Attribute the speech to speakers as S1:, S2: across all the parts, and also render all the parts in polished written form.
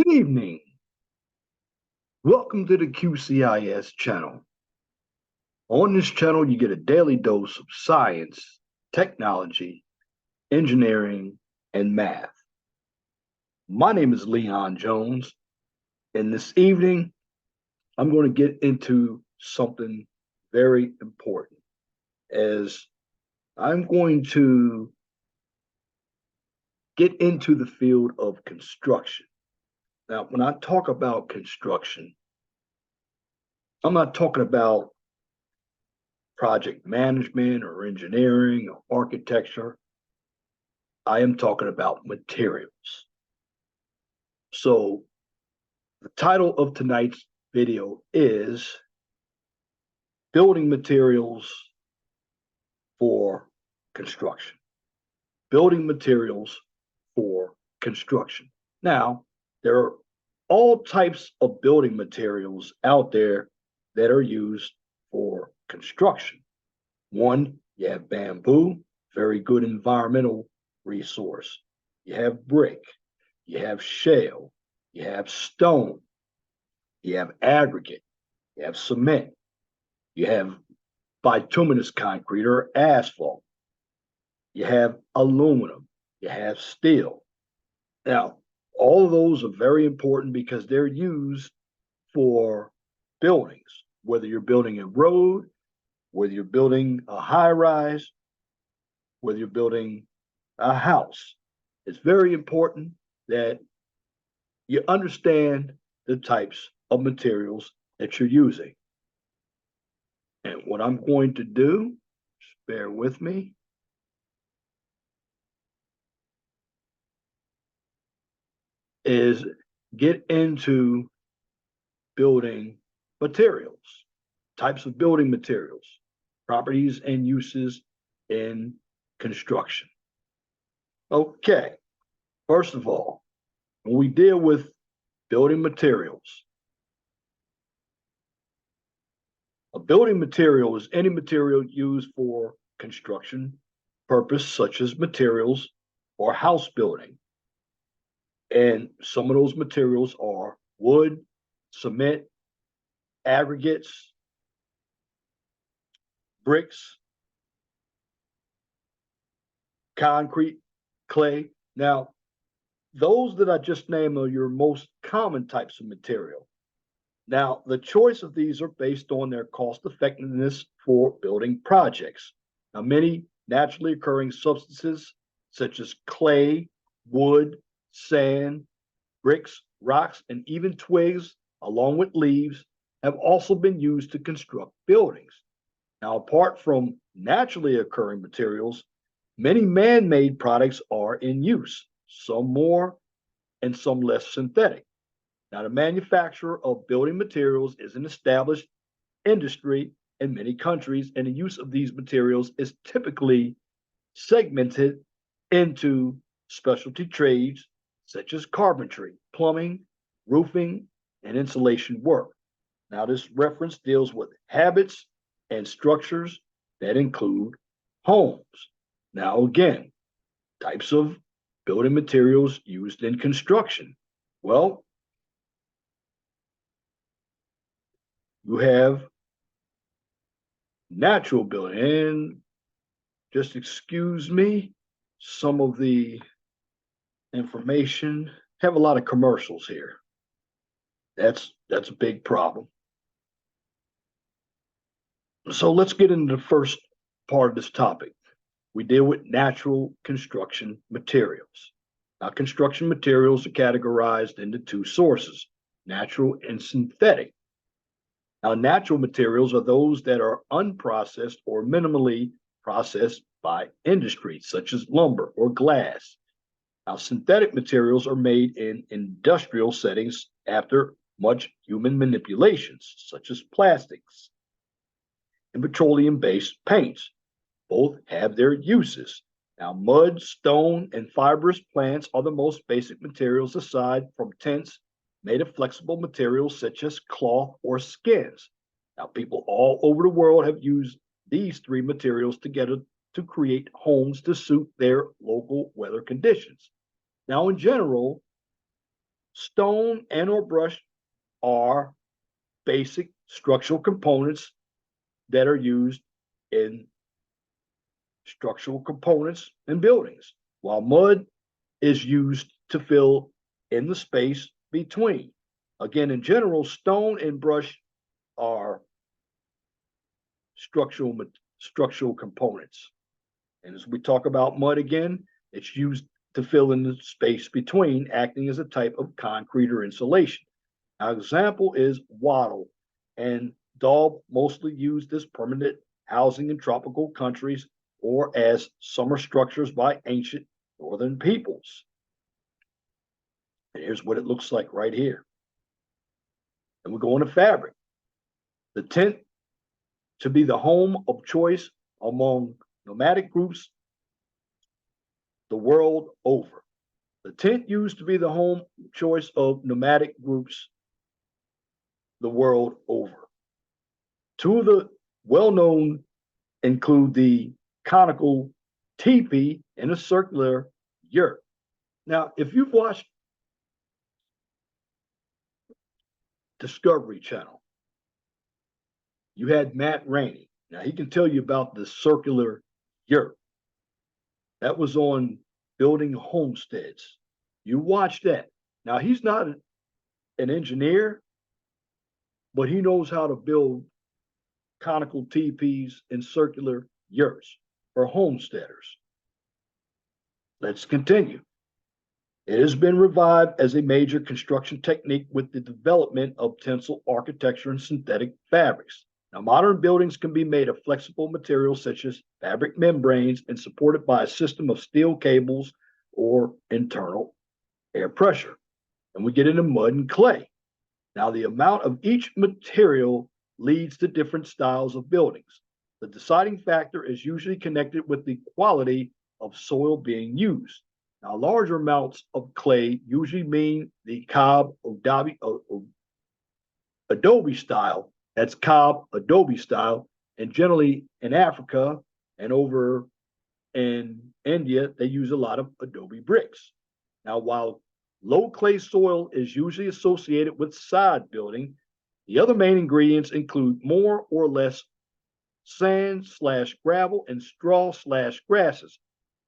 S1: Good evening. Welcome to the QCIS channel. On this channel, you get a daily dose of science, technology, engineering, and math. My name is Leon Jones, and this evening, I'm going to get into something very important as I'm going to get into the field of construction. Now, when I talk about construction, I'm not talking about project management or engineering or architecture. I am talking about materials. So the title of tonight's video is Building Materials for Construction. Building Materials for Construction. Now, there are all types of building materials out there that are used for construction. One, you have bamboo, very good environmental resource. You have brick, you have shale, you have stone, you have aggregate, you have cement, you have bituminous concrete or asphalt, you have aluminum, you have steel. Now, all of those are very important because they're used for buildings, whether you're building a road, whether you're building a high rise, whether you're building a house. It's very important that you understand the types of materials that you're using. And what I'm going to do, just bear with me, is get into building materials, types of building materials, properties and uses in construction. Okay, first of all, when we deal with building materials, a building material is any material used for construction purpose, such as materials or house building. And some of those materials are wood, cement, aggregates, bricks, concrete, clay. Now, those that I just named are your most common types of material. Now, the choice of these are based on their cost effectiveness for building projects. Now, many naturally occurring substances such as clay, wood, sand, bricks, rocks, and even twigs, along with leaves, have also been used to construct buildings. Now, apart from naturally occurring materials, many man-made products are in use, some more and some less synthetic. Now, the manufacture of building materials is an established industry in many countries, and the use of these materials is typically segmented into specialty trades such as carpentry, plumbing, roofing, and insulation work. Now, this reference deals with habits and structures that include homes. Now, again, types of building materials used in construction. Well, you have natural building, and just excuse me, some of the information have a lot of commercials here. That's a big problem. So let's get into the first part of this topic. We deal with natural construction materials. Now, construction materials are categorized into two sources, natural and synthetic. Now, natural materials are those that are unprocessed or minimally processed by industry, such as lumber or glass. Now, synthetic materials are made in industrial settings after much human manipulations, such as plastics and petroleum-based paints. Both have their uses. Now, mud, stone, and fibrous plants are the most basic materials aside from tents made of flexible materials such as cloth or skins. Now, people all over the world have used these three materials together to create homes to suit their local weather conditions. Now, in general, Stone and or brush are basic structural components that are used in structural components in buildings, while mud is used to fill in the space between. Again, in general, stone and brush are structural structural components. And as we talk about mud again, it's used to fill in the space between, acting as a type of concrete or insulation. Our example is wattle and daub, mostly used as permanent housing in tropical countries or as summer structures by ancient northern peoples. And here's what it looks like right here. And we go into fabric. The tent to be the home of choice among nomadic groups the world over. The tent used to be the home choice of nomadic groups the world over. Two of the well-known include the conical teepee and a circular yurt. Now, if you've watched Discovery Channel, you had Matt Rainey. Now, he can tell you about the circular yurt. That was on building homesteads. You watch that. Now, he's not an engineer, but he knows how to build conical teepees and circular yurts for homesteaders. Let's continue. It has been revived as a major construction technique with the development of tensile architecture and synthetic fabrics. Now, modern buildings can be made of flexible materials such as fabric membranes and supported by a system of steel cables or internal air pressure. And we get into mud and clay. Now, the amount of each material leads to different styles of buildings. The deciding factor is usually connected with the quality of soil being used. Now, larger amounts of clay usually mean the cob adobe style. That's cob adobe style. And generally in Africa and over in India, they use a lot of adobe bricks. Now, while low clay soil is usually associated with sod building, the other main ingredients include more or less sand slash gravel and straw slash grasses.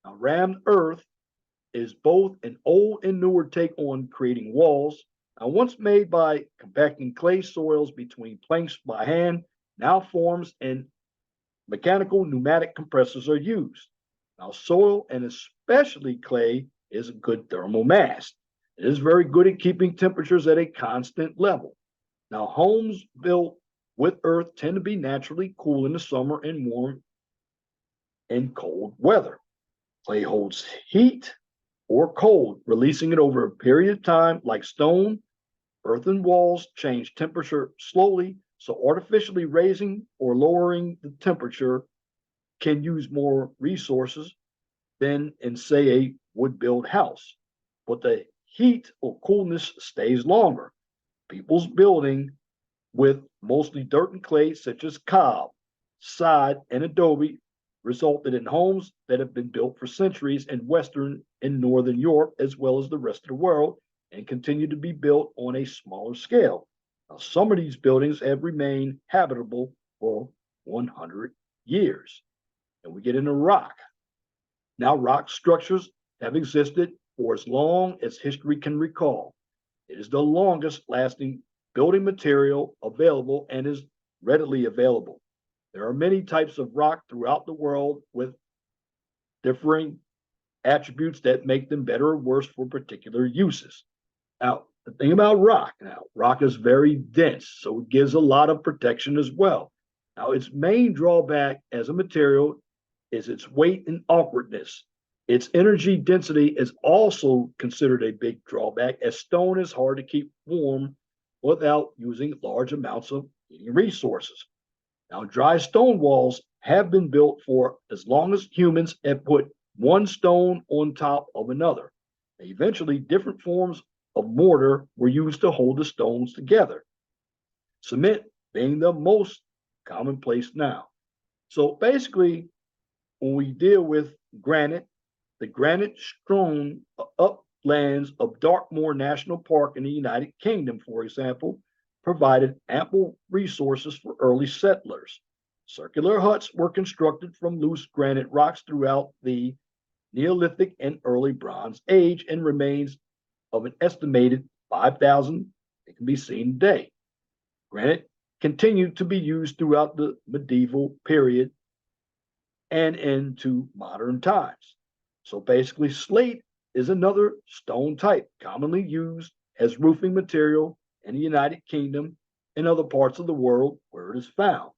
S1: Now, rammed earth is both an old and newer take on creating walls. Now, once made by compacting clay soils between planks by hand, now forms and mechanical pneumatic compressors are used. Now, soil and especially clay is a good thermal mass. It is very good at keeping temperatures at a constant level. Now, homes built with earth tend to be naturally cool in the summer and warm in cold weather. Clay holds heat or cold, releasing it over a period of time like stone. Earthen walls change temperature slowly, so artificially raising or lowering the temperature can use more resources than in, say, a wood-built house. But the heat or coolness stays longer. People's building with mostly dirt and clay, such as cob, sod, and adobe, resulted in homes that have been built for centuries in Western and Northern Europe, as well as the rest of the world, and continue to be built on a smaller scale. Now, some of these buildings have remained habitable for 100 years. And we get into rock. Now, rock structures have existed for as long as history can recall. It is the longest lasting building material available and is readily available. There are many types of rock throughout the world with differing attributes that make them better or worse for particular uses. Now, the thing about rock is very dense, so it gives a lot of protection as well. Now, its main drawback as a material is its weight and awkwardness. Its energy density is also considered a big drawback, as stone is hard to keep warm without using large amounts of heating resources. Now, dry stone walls have been built for as long as humans have put one stone on top of another. Eventually, different forms of mortar were used to hold the stones together, cement being the most commonplace now. So basically, when we deal with granite, the granite strewn up lands of Dartmoor National Park in the United Kingdom, for example, provided ample resources for early settlers. Circular huts were constructed from loose granite rocks throughout the Neolithic and early Bronze Age, and remains of an estimated 5,000 that can be seen today. Granite continued to be used throughout the medieval period and into modern times. So basically, slate is another stone type commonly used as roofing material in the United Kingdom and other parts of the world where it is found.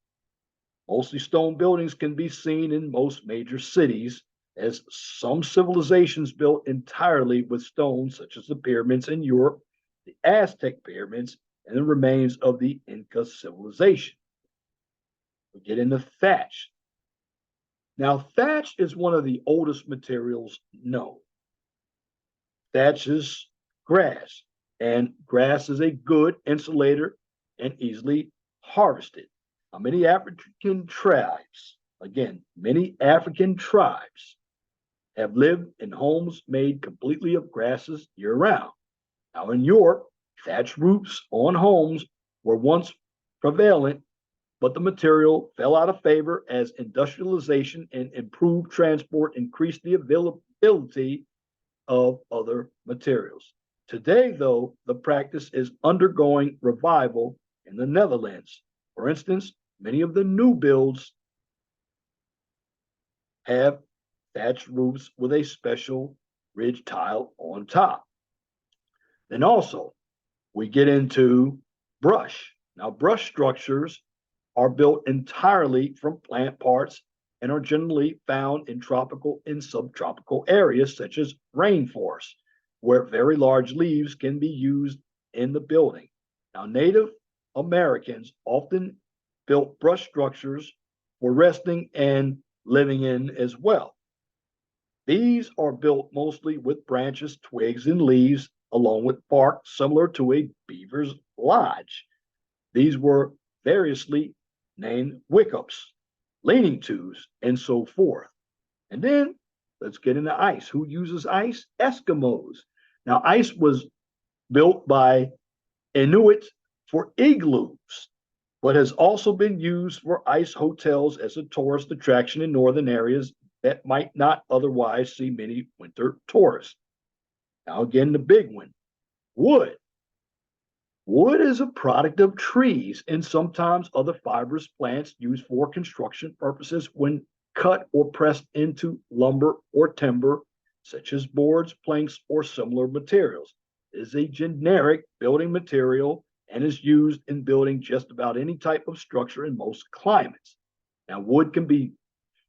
S1: Mostly stone buildings can be seen in most major cities, as some civilizations built entirely with stone, such as the pyramids in Europe, the Aztec pyramids, and the remains of the Inca civilization. We get into thatch. Now, thatch is one of the oldest materials known. Thatch is grass, and grass is a good insulator and easily harvested. Now, many African tribes, again, many African tribes have lived in homes made completely of grasses year round. Now, in Europe, thatch roofs on homes were once prevalent, but the material fell out of favor as industrialization and improved transport increased the availability of other materials. Today, though, the practice is undergoing revival in the Netherlands. For instance, many of the new builds have thatched roofs with a special ridge tile on top. Then also, we get into brush. Now, brush structures are built entirely from plant parts and are generally found in tropical and subtropical areas such as rainforests, where very large leaves can be used in the building. Now, Native Americans often built brush structures for resting and living in as well. These are built mostly with branches, twigs, and leaves, along with bark, similar to a beaver's lodge. These were variously named wickups, leaning tos, and so forth. And then let's get into ice. Who uses ice? Eskimos. Now, ice was built by Inuit for igloos, but has also been used for ice hotels as a tourist attraction in northern areas that might not otherwise see many winter tourists. Now, again, the big one, wood. Wood is a product of trees and sometimes other fibrous plants used for construction purposes when cut or pressed into lumber or timber, such as boards, planks, or similar materials. It is a generic building material and is used in building just about any type of structure in most climates. Now, wood can be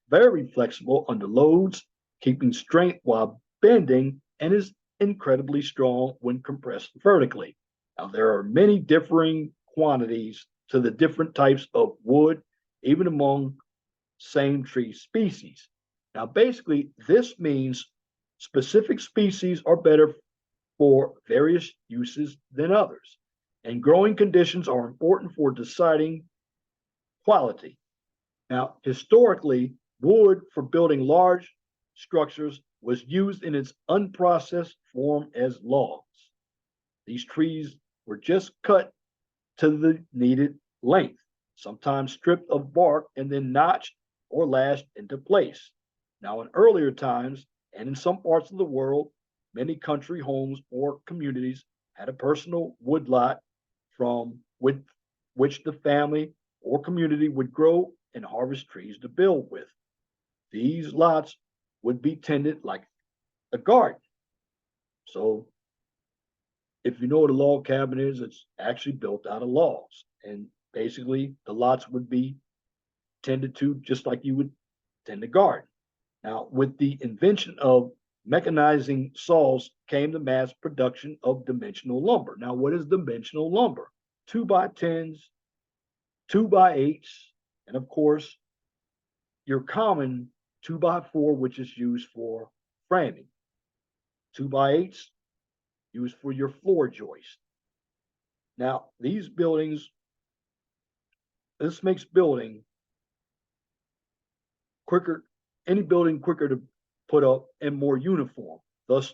S1: very flexible under loads, keeping strength while bending, and is incredibly strong when compressed vertically. Now, there are many differing quantities to the different types of wood, even among same tree species. Now, basically, this means specific species are better for various uses than others, and growing conditions are important for deciding quality. Now, historically, wood for building large structures was used in its unprocessed form as logs. These trees were just cut to the needed length, sometimes stripped of bark and then notched or lashed into place. Now, in earlier times, and in some parts of the world, many country homes or communities had a personal woodlot from which the family or community would grow and harvest trees to build with. These lots would be tended like a garden. So if you know what a log cabin is, it's actually built out of logs. And basically, the lots would be tended to just like you would tend a garden. Now, with the invention of mechanizing saws came the mass production of dimensional lumber. Now, what is dimensional lumber? 2x10s, 2x8s, and of course, your common 2x4, which is used for framing. 2x8s, used for your floor joist. Now, these buildings, this makes building quicker, any building quicker to put up and more uniform. Thus,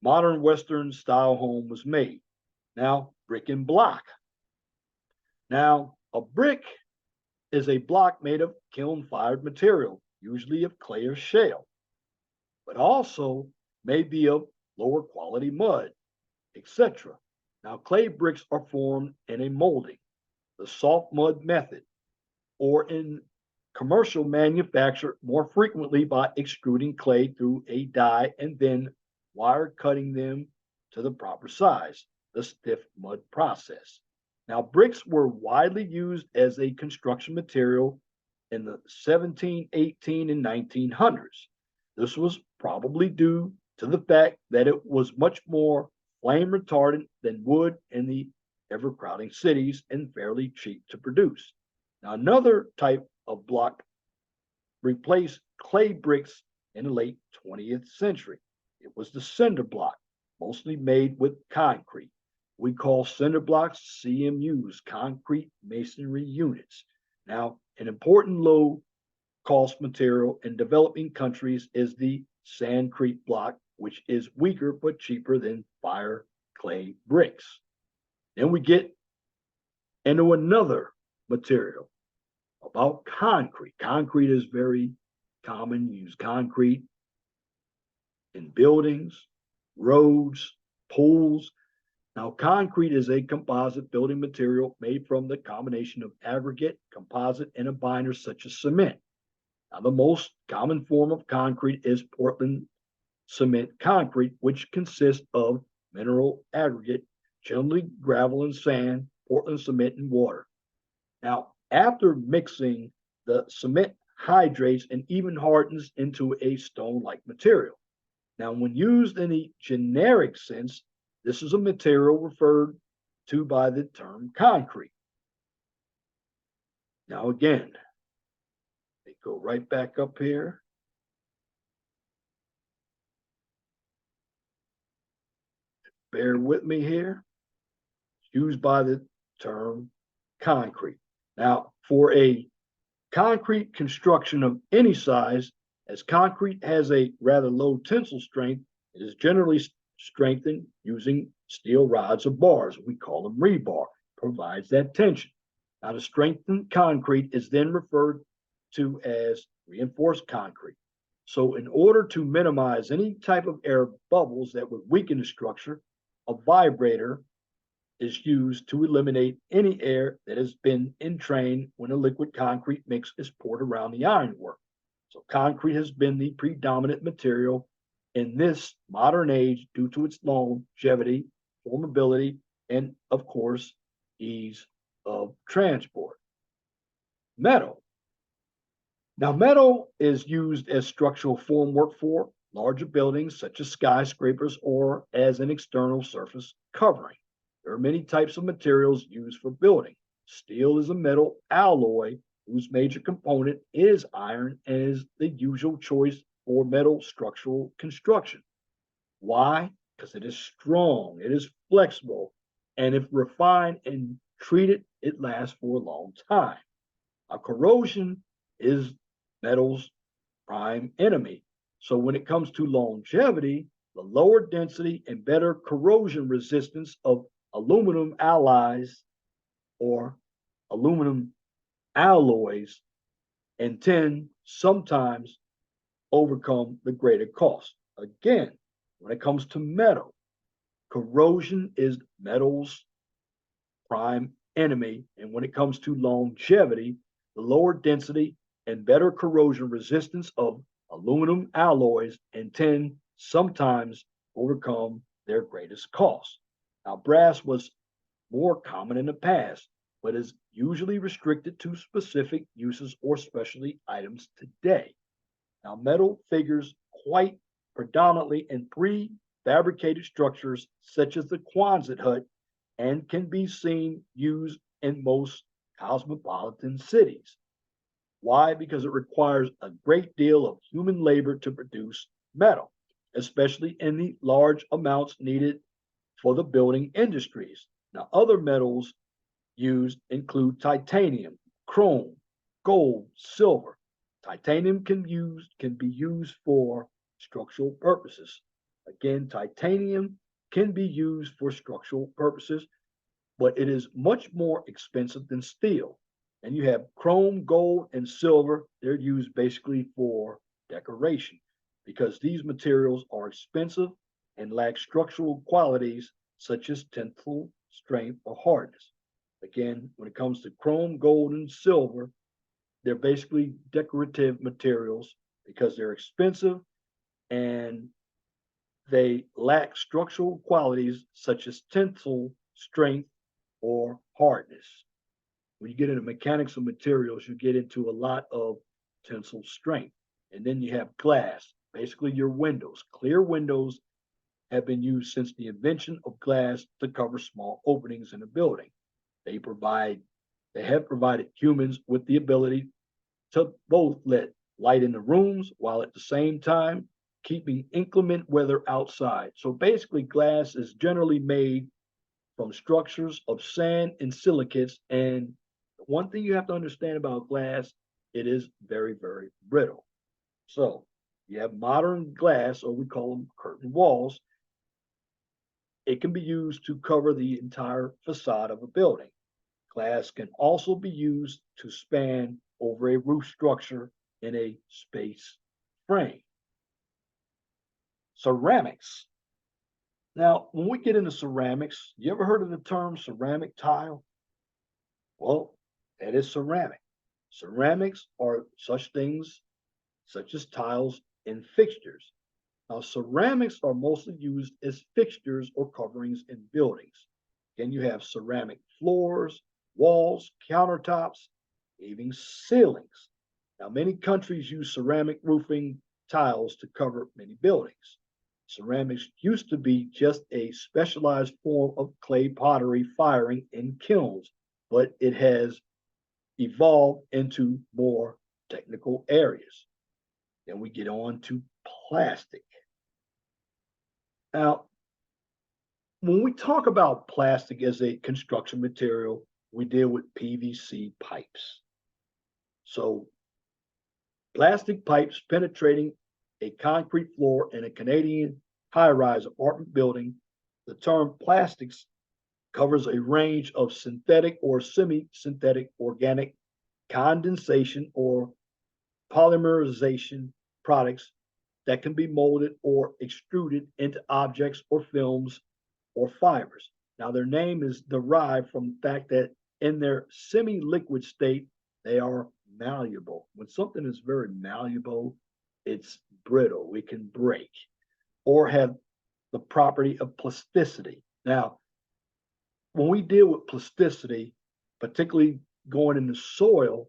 S1: modern Western style home was made. Now, brick and block. Now, a brick is a block made of kiln fired material, usually of clay or shale, but also may be of lower quality mud, etc. Now, clay bricks are formed in a molding, the soft mud method, or in commercial manufacture more frequently by extruding clay through a die and then wire cutting them to the proper size, the stiff mud process. Now, bricks were widely used as a construction material in the 17, 18, and 1900s. This was probably due to the fact that it was much more flame retardant than wood in the ever crowding cities and fairly cheap to produce. Now, another type of block replaced clay bricks in the late 20th century. It was the cinder block, mostly made with concrete. We call cinder blocks CMUs, concrete masonry units. Now, an important low cost material in developing countries is the sandcrete block, which is weaker but cheaper than fire clay bricks. Then we get into another material about concrete. Concrete is very common. Use concrete in buildings, roads, pools. Now, concrete is a composite building material made from the combination of aggregate, composite, and a binder such as cement. Now, the most common form of concrete is Portland cement concrete, which consists of mineral aggregate, generally gravel and sand, Portland cement, and water. Now, after mixing, the cement hydrates and even hardens into a stone-like material. Now, when used in the generic sense, this is a material referred to by the term concrete. Now, again, they go right back up here. Bear with me here. It's used by the term concrete. Now, for a concrete construction of any size, as concrete has a rather low tensile strength, it is generally strengthened using steel rods or bars. We call them rebar, provides that tension. Now, the strengthened concrete is then referred to as reinforced concrete. So, in order to minimize any type of air bubbles that would weaken the structure, a vibrator is used to eliminate any air that has been entrained when a liquid concrete mix is poured around the ironwork. So concrete has been the predominant material in this modern age due to its longevity, formability, and of course, ease of transport. Metal. Now, metal is used as structural formwork for larger buildings such as skyscrapers or as an external surface covering. There are many types of materials used for building. Steel is a metal alloy whose major component is iron and is the usual choice for metal structural construction. Why? Because it is strong, it is flexible, and if refined and treated, it lasts for a long time. Corrosion is metal's prime enemy. So when it comes to longevity, the lower density and better corrosion resistance of aluminum alloys or aluminum alloys and tin sometimes overcome the greater cost. Again, when it comes to metal, corrosion is metal's prime enemy. And when it comes to longevity, the lower density and better corrosion resistance of aluminum alloys and tin sometimes overcome their greatest cost. Now, brass was more common in the past, but is usually restricted to specific uses or specialty items today. Now, metal figures quite predominantly in prefabricated structures such as the Quonset hut and can be seen used in most cosmopolitan cities. Why? Because it requires a great deal of human labor to produce metal, especially in the large amounts needed for the building industries. Now, other metals used include titanium, chrome, gold, silver. Titanium can be used for structural purposes. Again, titanium can be used for structural purposes, but it is much more expensive than steel. And you have chrome, gold, and silver. They're used basically for decoration because these materials are expensive and lack structural qualities such as tensile strength or hardness. Again, when it comes to chrome, gold, and silver, they're basically decorative materials because they're expensive and they lack structural qualities such as tensile strength or hardness. When you get into mechanics of materials, you get into a lot of tensile strength. And then you have glass, basically your windows. Clear windows have been used since the invention of glass to cover small openings in a building. They have provided humans with the ability to both let light in the rooms while at the same time keeping inclement weather outside. So basically, glass is generally made from structures of sand and silicates. And one thing you have to understand about glass, it is very, very brittle. So you have modern glass, or we call them curtain walls. It can be used to cover the entire facade of a building. Glass can also be used to span over a roof structure in a space frame. Ceramics. Now, when we get into ceramics, you ever heard of the term ceramic tile? Well, that is ceramic. Ceramics are such things such as tiles and fixtures. Now, ceramics are mostly used as fixtures or coverings in buildings. Then you have ceramic floors, walls, countertops, even ceilings. Now, many countries use ceramic roofing tiles to cover many buildings. Ceramics used to be just a specialized form of clay pottery firing in kilns, but it has evolved into more technical areas. Then we get on to plastic. Now, when we talk about plastic as a construction material, we deal with PVC pipes. So, plastic pipes penetrating a concrete floor in a Canadian high rise apartment building. The term plastics covers a range of synthetic or semi synthetic organic condensation or polymerization products that can be molded or extruded into objects or films or fibers. Now, their name is derived from the fact that in their semi liquid state, they are malleable. When something is very malleable, it's brittle, it can break, or have the property of plasticity. Now, when we deal with plasticity, particularly going into soil,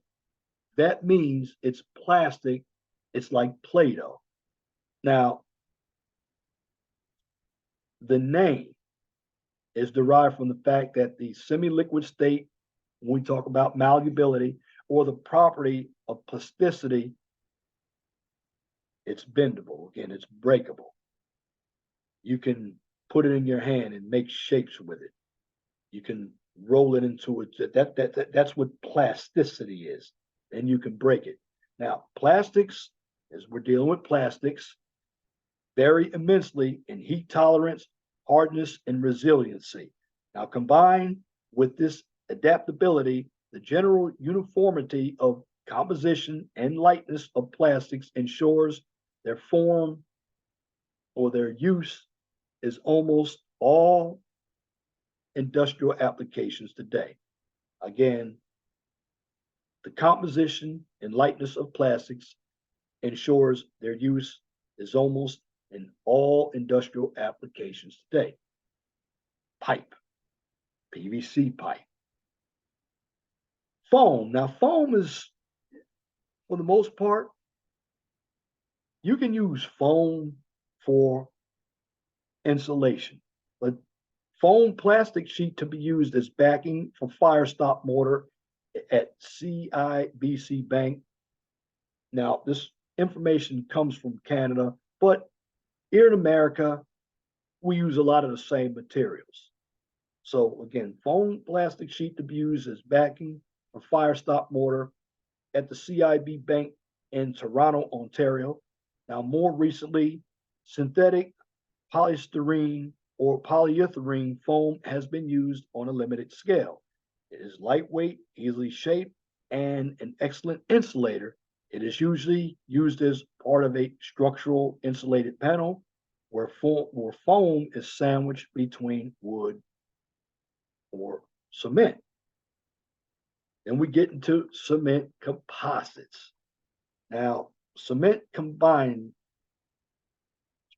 S1: that means it's plastic, it's like Play Doh. Now, the name is derived from the fact that the semi liquid state, when we talk about malleability or the property of plasticity, it's bendable. Again, it's breakable. You can put it in your hand and make shapes with it. You can roll it into it. That's what plasticity is. And you can break it. Now, plastics, as we're dealing with plastics, vary immensely in heat tolerance, hardness, and resiliency. Now, combined with this adaptability, the general uniformity of composition and lightness of plastics ensures their form or their use is almost all industrial applications today. Again, the composition and lightness of plastics ensures their use is almost in all industrial applications today. Pipe, PVC pipe. Foam. Now, foam is, for the most part, you can use foam for insulation, but foam plastic sheet to be used as backing for fire stop mortar at CIBC Bank. Now, this information comes from Canada, but here in America, we use a lot of the same materials. So again, foam plastic sheet to be used as backing for fire stop mortar at the CIB Bank in Toronto, Ontario. Now, more recently, synthetic polystyrene or polyurethane foam has been used on a limited scale. It is lightweight, easily shaped, and an excellent insulator. It is usually used as part of a structural insulated panel where foam is sandwiched between wood or cement. Then we get into cement composites. Now, cement combined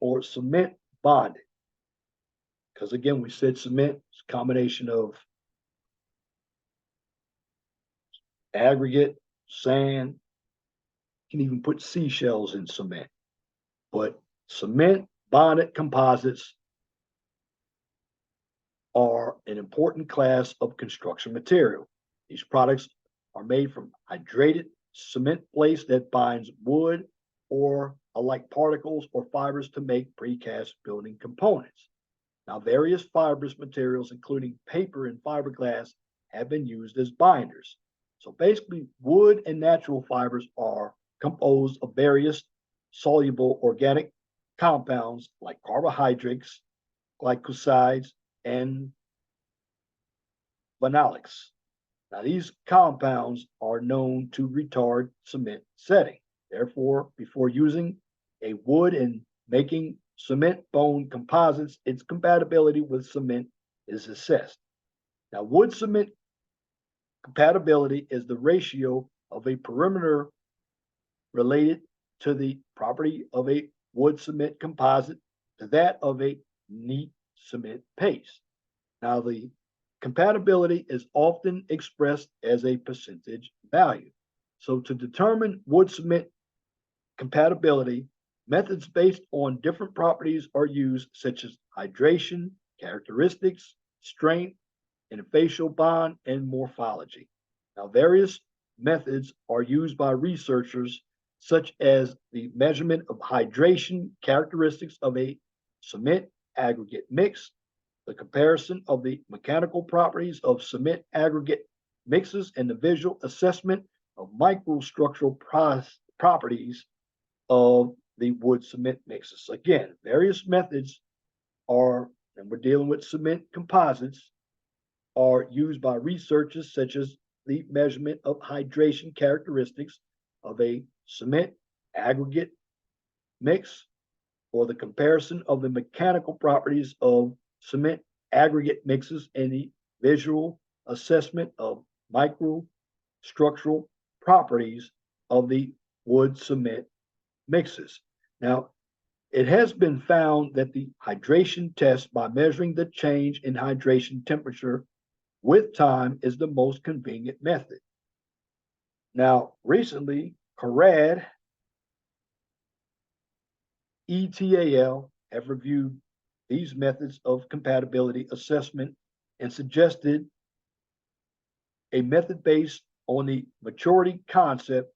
S1: or cement bonded, because again, we said cement is a combination of aggregate, sand, you can even put seashells in cement. But cement bonded composites are an important class of construction material. These products are made from hydrated cement paste that binds wood or alike particles or fibers to make precast building components. Now, various fibrous materials, including paper and fiberglass, have been used as binders. So basically, wood and natural fibers are composed of various soluble organic compounds like carbohydrates, glycosides, and phenolics. Now, these compounds are known to retard cement setting. Therefore, before using a wood and making cement bone composites, its compatibility with cement is assessed. Now, wood cement compatibility is the ratio of a perimeter related to the property of a wood cement composite to that of a neat cement paste. Now, the compatibility is often expressed as a percentage value. So, to determine wood cement compatibility, methods based on different properties are used, such as hydration, characteristics, strength, interfacial bond, and morphology. Now, various methods are used by researchers, such as the measurement of hydration characteristics of a cement aggregate mix, the comparison of the mechanical properties of cement aggregate mixes, and the visual assessment of microstructural properties of the wood cement mixes. Again, various methods are, and we're dealing with cement composites, are used by researchers, such as the measurement of hydration characteristics of a cement aggregate mix, or the comparison of the mechanical properties of cement aggregate mixes, and the visual assessment of microstructural properties of the wood cement mixes. Now, it has been found that the hydration test by measuring the change in hydration temperature with time is the most convenient method. Now, recently, CARAD, ETAL have reviewed these methods of compatibility assessment and suggested a method based on the maturity concept.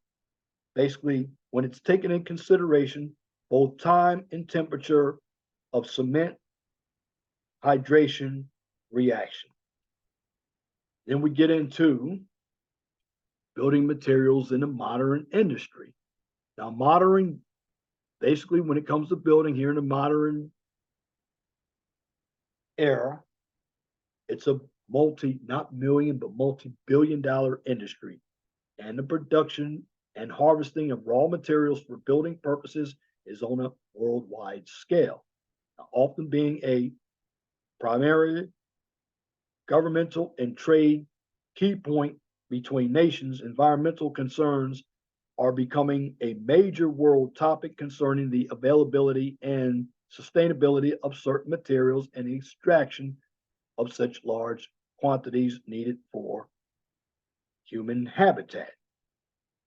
S1: Basically, when it's taken in consideration both time and temperature of cement hydration reaction. Then we get into building materials in the modern industry. Now, modern, basically, when it comes to building here in the modern era, it's a not million, but multi-billion-dollar industry. And the production and harvesting of raw materials for building purposes is on a worldwide scale, often being a primary governmental and trade key point between nations. Environmental concerns are becoming a major world topic concerning the availability and sustainability of certain materials and the extraction of such large quantities needed for human habitat.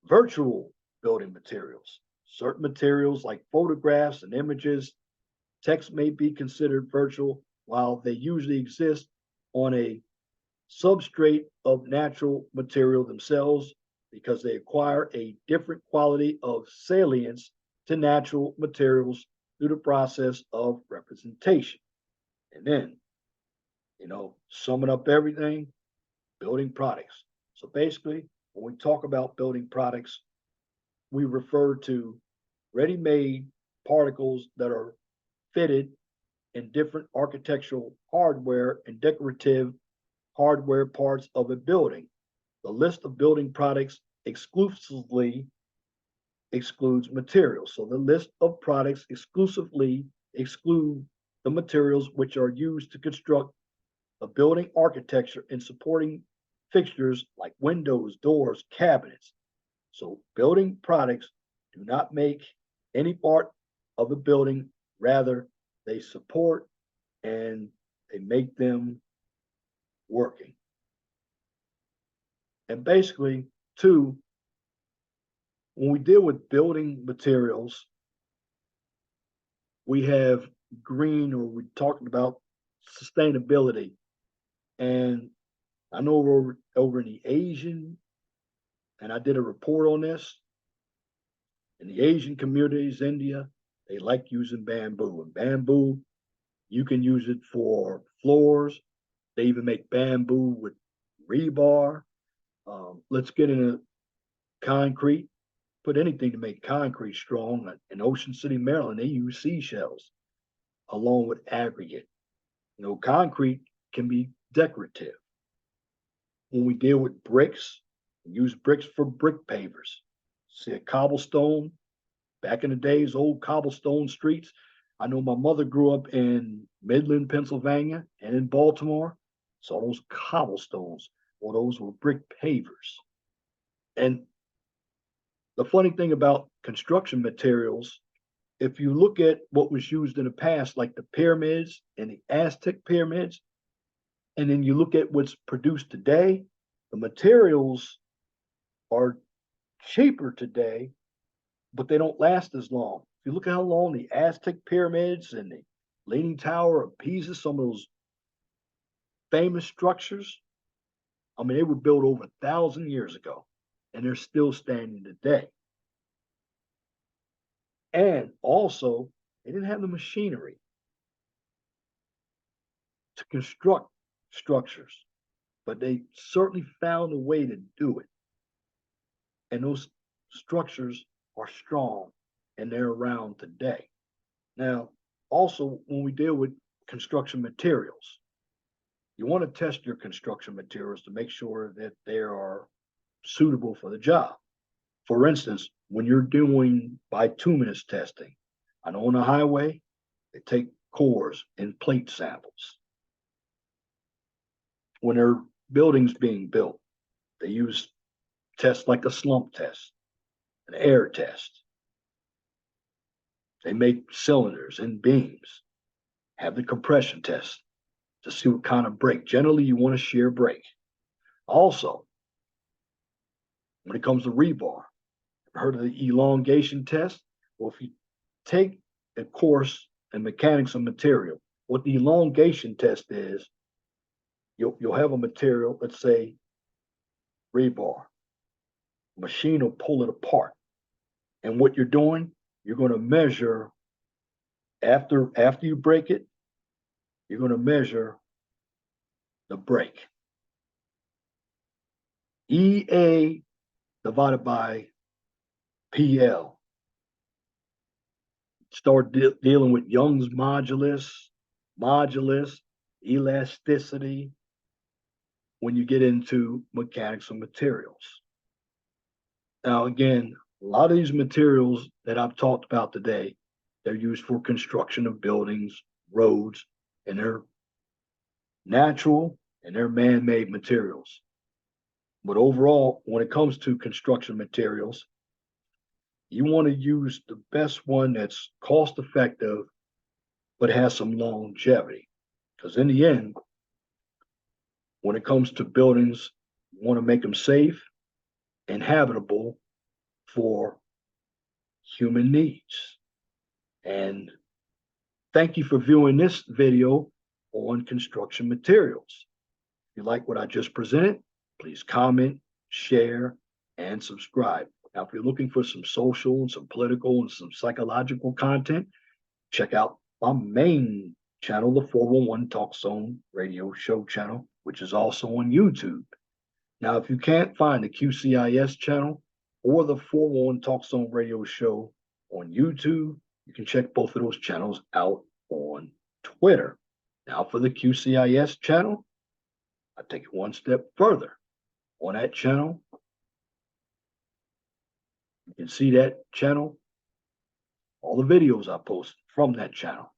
S1: Virtual building materials. Certain materials like photographs and images, text may be considered virtual, while they usually exist on a substrate of natural material themselves, because they acquire a different quality of salience to natural materials through the process of representation. And then, summing up everything, building products. So basically, when we talk about building products, we refer to ready-made particles that are fitted in different architectural hardware and decorative hardware parts of a building. The list of building products exclusively excludes materials. So the list of products exclusively exclude the materials which are used to construct a building architecture and supporting fixtures like windows, doors, cabinets. So building products do not make any part of a building, rather they support and they make them working. And basically, two, when we deal with building materials, we have green, or we talked about sustainability. And I know over in the Asian, and I did a report on this, in the Asian communities, India, they like using bamboo. And bamboo, you can use it for floors. They even make bamboo with rebar. Let's get into concrete. Put anything to make concrete strong. In Ocean City, Maryland, they use seashells along with aggregate. You know, concrete can be decorative. When we deal with bricks, we use bricks for brick pavers. See a cobblestone, back in the days, old cobblestone streets. I know my mother grew up in Midland, Pennsylvania, and in Baltimore. Saw those cobblestones, or those were brick pavers. And the funny thing about construction materials, if you look at what was used in the past, like the pyramids and the Aztec pyramids, and then you look at what's produced today, the materials are cheaper today, but they don't last as long. If you look at how long the Aztec pyramids and the Leaning Tower of Pisa, some of those famous structures, I mean, they were built over 1,000 years ago, and they're still standing today. And also, they didn't have the machinery to construct structures, but they certainly found a way to do it. And those structures are strong and they're around today. Now, also, when we deal with construction materials, you want to test your construction materials to make sure that they are suitable for the job. For instance, when you're doing bituminous testing, I know on the highway, they take cores and plate samples. When there are buildings being built, they use tests like a slump test, an air test. They make cylinders and beams, have the compression test to see what kind of brake. Generally, you want a shear brake. Also, when it comes to rebar, heard of the elongation test? Well, if you take a course in mechanics of material, what the elongation test is, you'll have a material, let's say rebar. Machine will pull it apart. And what you're doing, you're going to measure after you break it, you're going to measure the break. EA divided by PL. Start dealing with Young's modulus, elasticity, when you get into mechanics of materials. Now, again, a lot of these materials that I've talked about today, they're used for construction of buildings, roads, and they're natural and they're man-made materials. But overall, when it comes to construction materials, you want to use the best one that's cost effective, but has some longevity. Because in the end, when it comes to buildings, you want to make them safe and habitable for human needs. And thank you for viewing this video on construction materials. If you like what I just presented, please comment, share, and subscribe. Now, if you're looking for some social and some political and some psychological content, check out my main channel, the 411 Talk Zone radio show channel, which is also on YouTube. Now, if you can't find the QCIS channel or the 411 Talk Zone radio show on YouTube, you can check both of those channels out on Twitter. Now for the QCIS channel, I take it one step further. On that channel, you can see that channel, all the videos I post from that channel.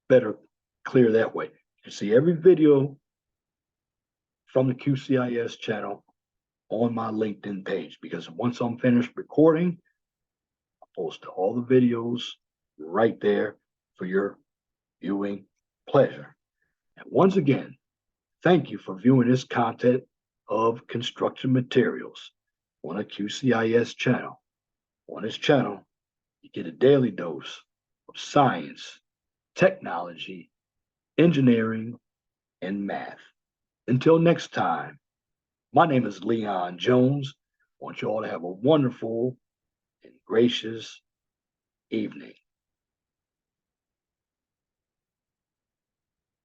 S1: Better clear that way. You can see every video from the QCIS channel on my LinkedIn page, because once I'm finished recording, I post all the videos right there for your viewing pleasure. And once again, thank you for viewing this content of construction materials on a QCIS channel. On this channel, you get a daily dose of science, technology, engineering, and math. Until next time, my name is Leon Jones. I want you all to have a wonderful and gracious evening.